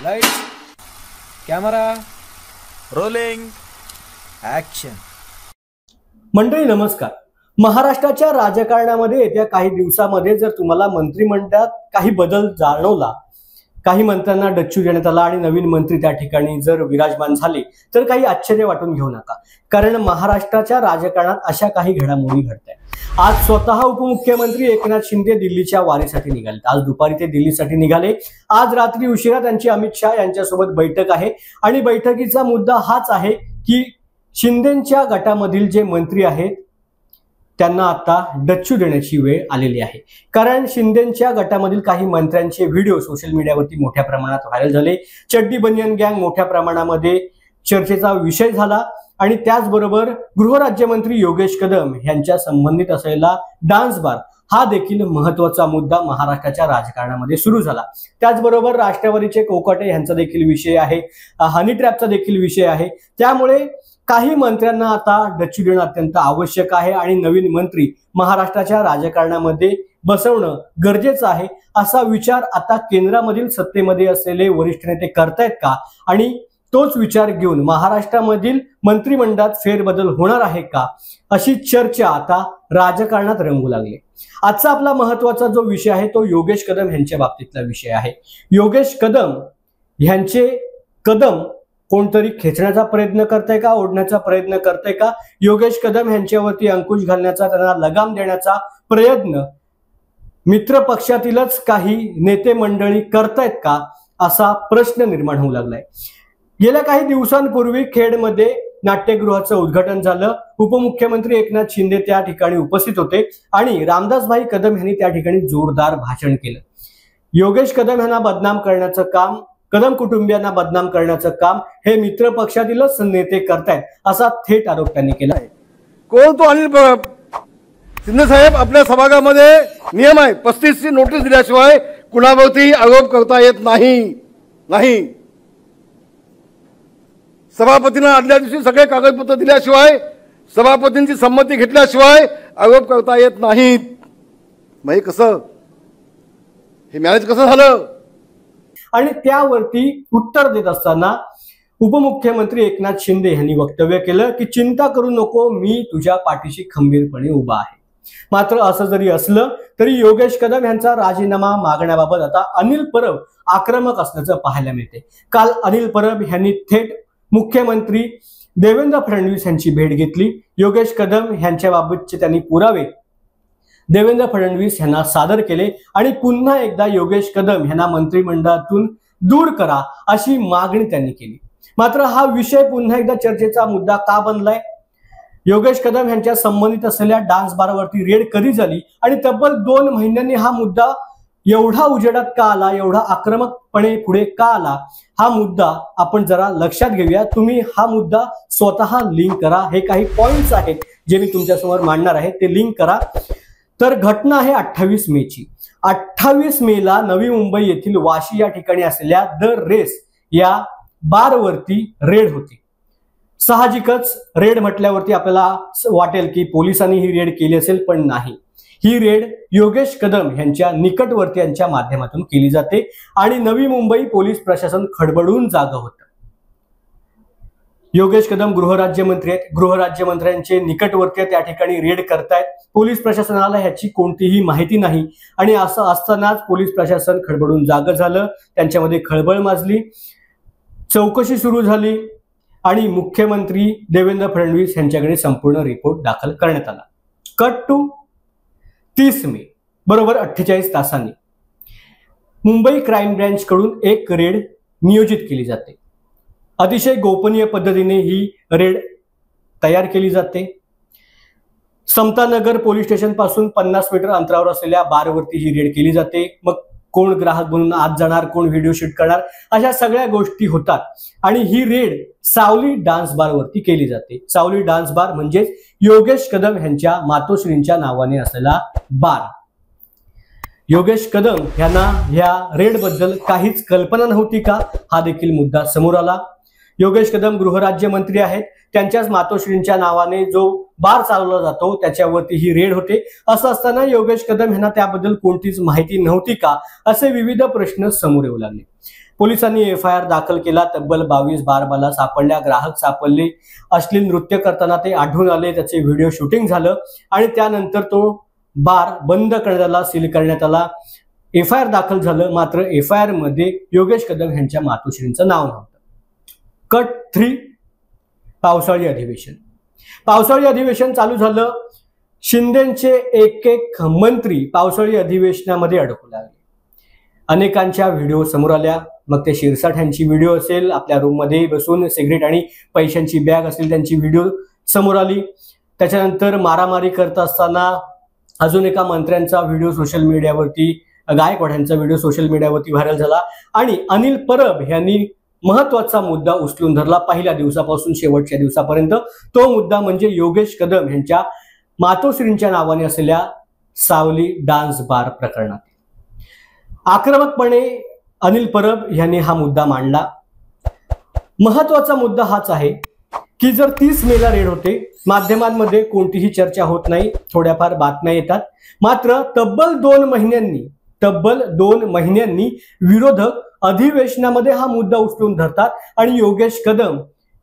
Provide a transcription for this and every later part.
Lights, camera, rolling, action. मंडळी नमस्कार। महाराष्ट्राच्या राजकारणामध्ये येत्या काही दिवसामध्ये जर तुम्हाला मंत्रिमंडळात काही बदल जाणवला, काही मंत्र्यांना डच्चू देण्यात आला आणि नवीन मंत्री त्या ठिकाणी जर विराजमान झाले तर काही आश्चर्य वाटून घेऊ नका, कारण महाराष्ट्राच्या राजकारणात अशा काही घडामोडी घडतायत। आज स्वतः उपमुख्यमंत्री एकनाथ शिंदे दिल्लीच्या वारीसाठी निघाले। आज दुपारी ते दिल्लीसाठी निघाले। आज रात्री उशिरा त्यांची अमित शहा यांच्यासोबत बैठक आहे आणि बैठकीचा मुद्दा हाच आहे की शिंदेच्या गटामधील जे मंत्री आहेत त्यांना आता डच्चू देण्याची वेळ आलेली आहे। कारण शिंदेच्या गटामधील काही मंत्र्यांचे व्हिडिओ सोशल मीडियावरती मोठ्या प्रमाणात व्हायरल झाले। चड्डी बनियन गँग मोठ्या प्रमाणामध्ये चर्चेचा विषय झाला आणि त्याचबरोबर गृहराज्यमंत्री योगेश कदम यांच्या संबंधित असलेला डान्स बार हा देखील महत्त्वाचा मुद्दा महाराष्ट्राच्या राजकारणामध्ये सुरू झाला। त्याचबरोबर राष्ट्रवादीचे कोकाटे यांचा देखील विषय आहे, हनी ट्रॅपचा देखील विषय आहे। त्यामुळे काही मंत्र्यांना आता डच्चू देणं अत्यंत आवश्यक आहे आणि नवीन मंत्री महाराष्ट्राच्या राजकारणामध्ये बसवणं गरजेचं आहे, असा विचार आता केंद्रामधील सत्तेमध्ये असलेले वरिष्ठ नेते करतायत का आणि तोच विचार घेऊन महाराष्ट्रामधील मंत्रिमंडळात फेरबदल होणार आहे का, अशी चर्चा आता राजकारणात रंगू लागली। आजचा आपला महत्त्वाचा जो विषय आहे तो योगेश कदम यांच्या बाबतीतला विषय आहे। योगेश कदम यांचे कदम कोणतरी खेचण्याचा प्रयत्न करताय का, ओढण्याचा प्रयत्न करताय का, योगेश कदम यांच्यावरती अंकुश घालण्याचा, त्यांना लगाम देण्याचा प्रयत्न मित्र पक्षातीलच काही नेते मंडळी करतायत का, असा प्रश्न निर्माण होऊ लागलाय। गेल्या काही दिवसांपूर्वी खेडमध्ये नाट्यगृहाचं उद्घाटन झालं। उपमुख्यमंत्री एकनाथ शिंदे त्या ठिकाणी उपस्थित होते आणि रामदासभाई कदम यांनी त्या ठिकाणी जोरदार भाषण केलं। योगेश कदम यांना बदनाम करण्याचं काम, कदम कुटुंबियांना बदनाम करण्याचं काम हे मित्र पक्षातीलच नेते करतायत, असा थेट आरोप त्यांनी केला आहे। कोण तो अनिल शिंदे साहेब, आपल्या सभागृहामध्ये नियम आहे 35 ची नोटीस दिल्याशिवाय कुणावरती आरोप करता येत नाही। सभापतींना आदल्या दिवशी सगळे कागदपत्र दिल्याशिवाय, सभापतींची संमती घेतल्याशिवाय आरोप करता येत नाहीत। मग कसं हे मॅनेज कसं झालं? आणि त्यावरती उत्तर देत असताना उपमुख्यमंत्री एकनाथ शिंदे यांनी वक्तव्य केलं की चिंता करू नको, मी तुझ्या पाठीशी खंबीरपणे उभा आहे। मात्र असं जरी असलं तरी योगेश कदम यांचा राजीनामा मागण्याबाबत आता अनिल परब आक्रमक असल्याचं पाहायला मिळते। काल अनिल परब यांनी थेट मुख्यमंत्री देवेंद्र फडणवीस यांची भेट घेतली। योगेश कदम यांच्याबाबतचे त्यांनी पुरावे देवेंद्र फडणवीस यांना सादर केले आणि पुन्हा एकदा योगेश कदम यांना मंत्रिमंडळातून दूर करा अशी मागणी त्यांनी केली। मात्र हा विषय पुन्हा एकदा चर्चेचा मुद्दा का बनलाय? योगेश कदम यांच्या संबंधित असलेल्या डान्स बारवरती रेड कधी झाली आणि तब्बल 2 महिन्यांनी हा मुद्दा एवढा उजेडात का आला, एवढा आक्रमकपणे पुढे का आला, हा मुद्दा आपण जरा लक्षात घेऊया। तुम्ही हा मुद्दा स्वतः लिंक करा। हे काही पॉइंट्स आहेत जे मी तुमच्यासमोर मांडणार आहे, ते लिंक करा। तर घटना आहे 28 मेची। 28 मेला नवी मुंबई येथील वाशी या ठिकाणी असलेल्या द रेस या बारवरती रेड होती। साहजिकच रेड म्हटल्यावरती आपल्याला वाटेल की पोलिसांनी ही रेड केली असेल, पण नाही। ही रेड योगेश कदम यांच्या निकटवर्तीयांच्या माध्यमातून केली जाते आणि नवी मुंबई पोलीस प्रशासन खडबडून जागं होतं। योगेश कदम गृहराज्यमंत्री आहेत, गृहराज्यमंत्र्यांचे निकटवर्ती त्या ठिकाणी रेड करतायत। पोलीस प्रशासनाला ह्याची कोणतीही माहिती नाही आणि असं असतानाच पोलीस प्रशासन खडबडून जागं झालं, त्यांच्यामध्ये खळबळ माजली, चौकशी सुरू झाली आणि मुख्यमंत्री देवेंद्र फडणवीस यांच्याकडे संपूर्ण रिपोर्ट दाखल करण्यात आला। कट टू 30 मे बरोबर 48 तासांनी मुंबई क्राईम ब्रँच कडून एक रेड नियोजित केली जाते। अतिशय गोपनीय पद्धतीने ही रेड तयार केली जाते। समतानगर पोलीस स्टेशन पासून 50 मीटर अंतरावर असलेल्या बारवरती ही रेड केली जाते। मग कोण ग्राहक बनून आत जाणार, कोण व्हिडिओ शूट करणार, अशा सगळ्या गोष्टी होतात आणि ही रेड सावली डान्स बारवरती केली जाते। सावली डान्स बार म्हणजेच योगेश कदम यांच्या मातोश्रींच्या नावाने असलेला बार। योगेश कदम यांना या रेड बद्दल काहीच कल्पना नव्हती का, हा देखील मुद्दा समोर आला। योगेश कदम गृहराज्यमंत्री आहेत, त्यांच्याच मातोश्रींच्या नावाने जो बार चालवला जातो त्याच्यावरती ही रेड होते। असं असताना योगेश कदम यांना त्याबद्दल कोणतीच माहिती नव्हती का, असे विविध प्रश्न समोर येऊ लागले। पोलिसांनी FIR दाखल केला. तब्बल 22 बारबाला सापडल्या, ग्राहक सापडले, अश्लील नृत्य करताना ते आढळून आले, त्याचे व्हिडिओ शूटिंग झालं आणि त्यानंतर तो बार बंद करण्यात आला, सील करण्यात आला. FIR दाखल झालं, मात्र FIR मध्ये योगेश कदम यांच्या मातोश्रींचं नाव नव्हतं. कट 3 पावसाळी अधिवेशन. पावसाळी अधिवेशन चालू झालं. शिंदेचे एक मंत्री पावसाळी अधिवेशनामध्ये अडकू लागले. अनेकांच्या व्हिडिओ समोर आल्या. मग ते शिरसाट यांची व्हिडिओ असेल, आपल्या रूममध्ये बसून सिगरेट आणि पैशांची बॅग असेल त्यांची व्हिडिओ समोर आली. त्याच्यानंतर मारामारी करत असताना अजून एका मंत्र्यांचा व्हिडिओ सोशल मीडियावरती, गायकवाड यांचा व्हिडिओ सोशल मीडियावरती व्हायरल झाला आणि अनिल परब यांनी महत्वाचा मुद्दा उचलून धरला पहिल्या दिवसापासून शेवटच्या दिवसापर्यंत. तो मुद्दा म्हणजे योगेश कदम यांच्या मातोश्रींच्या नावाने असलेल्या सावली डान्स बार प्रकरणात. आक्रमकपणे अनिल परब यांनी हा मुद्दा मांडला. महत्वाचा मुद्दा हाच आहे की जर 30 मेला रेड होते, माध्यमांमध्ये कोणतीही चर्चा होत नाही, थोड्याफार बातम्या येतात, मात्र तब्बल 2 महिन्यांनी विरोधक अधिवेशनामध्ये हा मुद्दा उचलून धरतात आणि योगेश कदम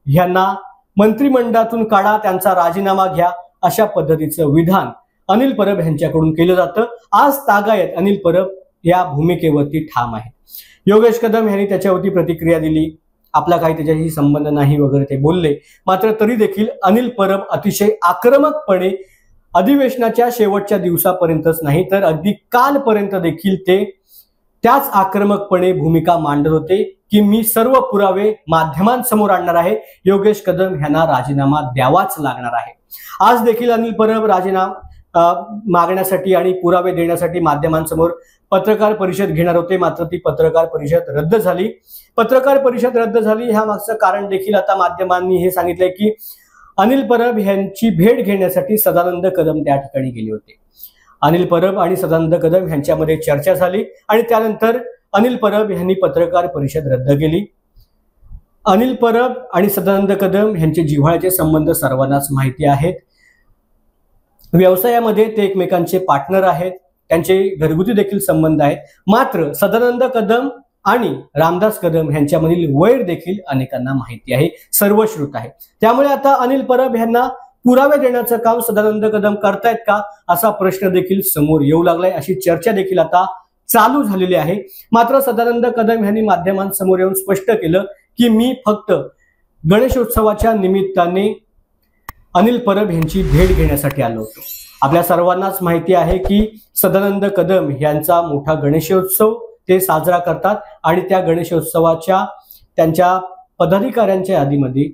यांना मंत्रिमंडळातून काढा, त्यांचा राजीनामा घ्या, अशा पद्धतीचं विधान अनिल परब यांच्याकडून केलं जातं. आज तागायत अनिल परब या भूमिकेवरती ठाम आहे. योगेश कदम यांनी त्याच्यावरती प्रतिक्रिया दिली, आपला काही त्याच्याशी संबंध नाही वगैरे ते बोलले. मात्र तरी देखील अनिल परब अतिशय आक्रमकपणे अधिवेशनाच्या शेवटच्या दिवसापर्यंतच नाही तर अगदी कालपर्यंत देखील ते त्याच आक्रमकपणे भूमिका मांडत होते की मी सर्व पुरावे माध्यमांसमोर आणणार आहे, योगेश कदम यांना राजीनामा द्यावाच लागणार आहे. आज देखील अनिल परब राजीनामा मागण्यासाठी आणि पुरावे देण्यासाठी माध्यमांसमोर पत्रकार परिषद घेणार होते, मात्र ती पत्रकार परिषद रद्द झाली. पत्रकार परिषद रद्द झाली ह्या मागचं कारण देखील आता माध्यमांनी हे सांगितलंय की अनिल परब यांची भेट घेण्यासाठी सदानंद कदम त्या ठिकाणी गेले होते. अनिल परब आणि सदानंद कदम यांच्यामध्ये चर्चा झाली आणि त्यानंतर अनिल परब यांनी पत्रकार परिषद रद्द केली. अनिल परब आणि सदानंद कदम यांचे जिव्हाळ्याचे संबंध सर्वांनाच माहिती आहेत. व्यवसायामध्ये ते एकमेकांचे पार्टनर आहेत, त्यांचे घरगुती देखील संबंध आहेत. मात्र सदानंद कदम आणि रामदास कदम यांच्यामधील वैर देखील अनेकांना माहिती आहे, सर्वश्रुत आहे. त्यामुळे आता अनिल परब यांना पुरावे देण्याचं काम सदानंद कदम करतायत का असा प्रश्न देखील समोर येऊ लागलाय. अशी चर्चा देखील आता चालू झालेली आहे. मात्र सदानंद कदम यांनी माध्यमांसमोर येऊन स्पष्ट केलं की मी फक्त गणेशोत्सवाच्या निमित्ताने अनिल परब यांची भेट घेण्यासाठी आलो होतो. आपल्या सर्वांनाच माहिती आहे की सदानंद कदम यांचा मोठा गणेशोत्सव ते साजरा करतात आणि त्या गणेशोत्सवाच्या त्यांच्या पदाधिकाऱ्यांच्या यादीमध्ये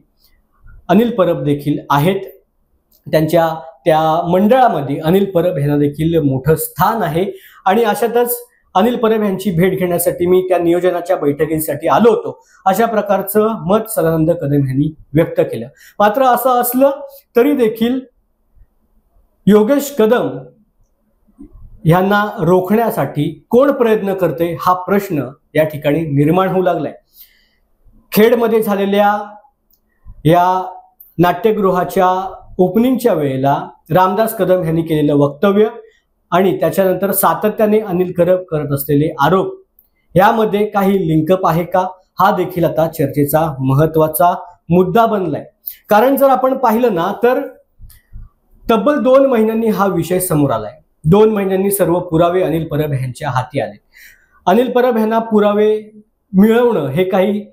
अनिल परब देखील आहेत. त्यांच्या त्या मंडळामध्ये अनिल परब यांना देखील मोठं स्थान आहे आणि अशातच अनिल परब यांची भेट घेण्यासाठी मी त्या नियोजनाच्या बैठकीसाठी आलो होतो, अशा प्रकारचं मत सदानंद कदम यांनी व्यक्त केलं. मात्र असं असलं तरी देखील योगेश कदम यांना रोखण्यासाठी कोण प्रयत्न करते हा प्रश्न या ठिकाणी निर्माण होऊ लागलाय. खेडमध्ये झालेल्या या नाट्यगृहाच्या ओपनिंगच्या वेळेला रामदास कदम यांनी केलेलं वक्तव्य आणि त्याच्यानंतर सातत्याने अनिल परब करत असलेले आरोप यामध्ये काही लिंकअप आहे का हा देखील आता चर्चेचा महत्वाचा मुद्दा बनलाय. कारण जर आपण पाहिलं ना तर तब्बल 2 महिन्यांनी हा विषय समोर आलाय. 2 महिन्यांनी सर्व पुरावे अनिल परब यांच्या हाती आले. अनिल परब यांना पुरावे मिळवणं हे काही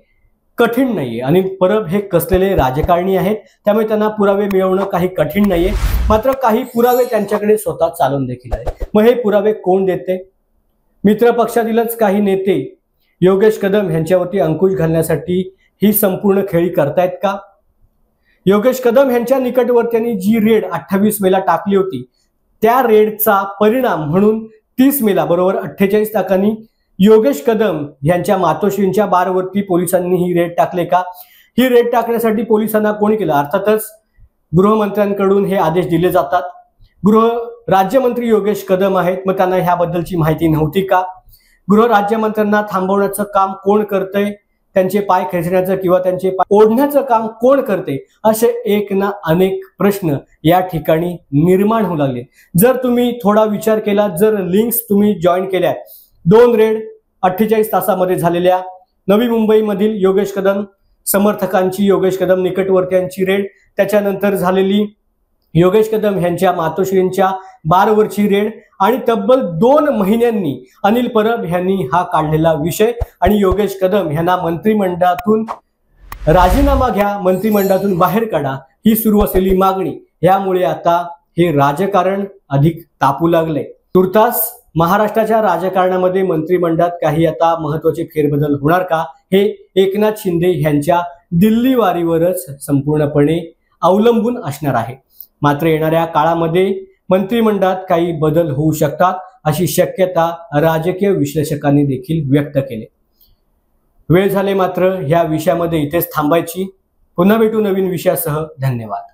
कठीण नाहीये. अनिल परब हे कसलेले राजकारणी आहेत, त्यामुळे त्यांना पुरावे मिळवणं काही कठीण नाहीये. मात्र काही पुरावे त्यांच्याकडे स्वतः चालून देखील आहे. मग हे पुरावे कोण देते? मित्र पक्षातीलच काही नेते योगेश कदम यांच्यावरती अंकुश घालण्यासाठी ही संपूर्ण खेळी करतायत का? योगेश कदम यांच्या निकटवर्त्यांनी जी रेड 28 मेला टाकली होती त्या रेडचा परिणाम म्हणून 30 मेला बरोबर 48 तासांनी योगेश कदम यांच्या मातोश्रींच्या बारवरती पोलिसांनी ही रेड टाकले का? ही रेड टाकण्यासाठी पोलिसांना कोणी केलं? अर्थातच गृहमंत्र्यांकडून हे आदेश दिले जातात. गृह राज्यमंत्री योगेश कदम आहेत, मग त्यांना ह्याबद्दलची माहिती नव्हती का? गृह राज्यमंत्र्यांना थांबवण्याचं काम कोण करतंय? त्यांचे पाय खेचण्याचं किंवा त्यांचे पाय ओढण्याचं काम कोण करते? असे एक ना अनेक प्रश्न या ठिकाणी निर्माण होऊ लागले. जर तुम्ही थोडा विचार केला, जर लिंक्स तुम्ही जॉईन केल्या, 2 रेड 48 तासामध्ये झालेल्या, नवी मुंबईमधील योगेश कदम समर्थकांची, योगेश कदम निकटवर्तीयांची रेड, त्याच्यानंतर झालेली योगेश कदम यांच्या मातोश्रींच्या बारवरची रेड आणि तब्बल 2 महिन्यांनी अनिल परब यांनी हा काढलेला विषय आणि योगेश कदम यांना मंत्रिमंडळातून राजीनामा घ्या, मंत्रिमंडळातून बाहेर काढा ही सुरू असलेली मागणी, यामुळे आता हे राजकारण अधिक तापू लागले। तुर्तास महाराष्ट्राच्या राजकारणामध्ये मंत्रिमंडळात काही आता महत्त्वाचे फेरबदल होणार का, हे एकनाथ शिंदे यांच्या दिल्ली वारीवरच संपूर्णपणे अवलंबून असणार आहे। मात्र येणाऱ्या काळामध्ये मंत्रिमंडळात काही बदल होऊ शकतात अशी शक्यता राजकीय विश्लेषकांनी देखील व्यक्त केली। वेळ झाले मात्र या विषयामध्ये इथेच थांबायची। पुन्हा भेटू नवीन विषयासह। धन्यवाद।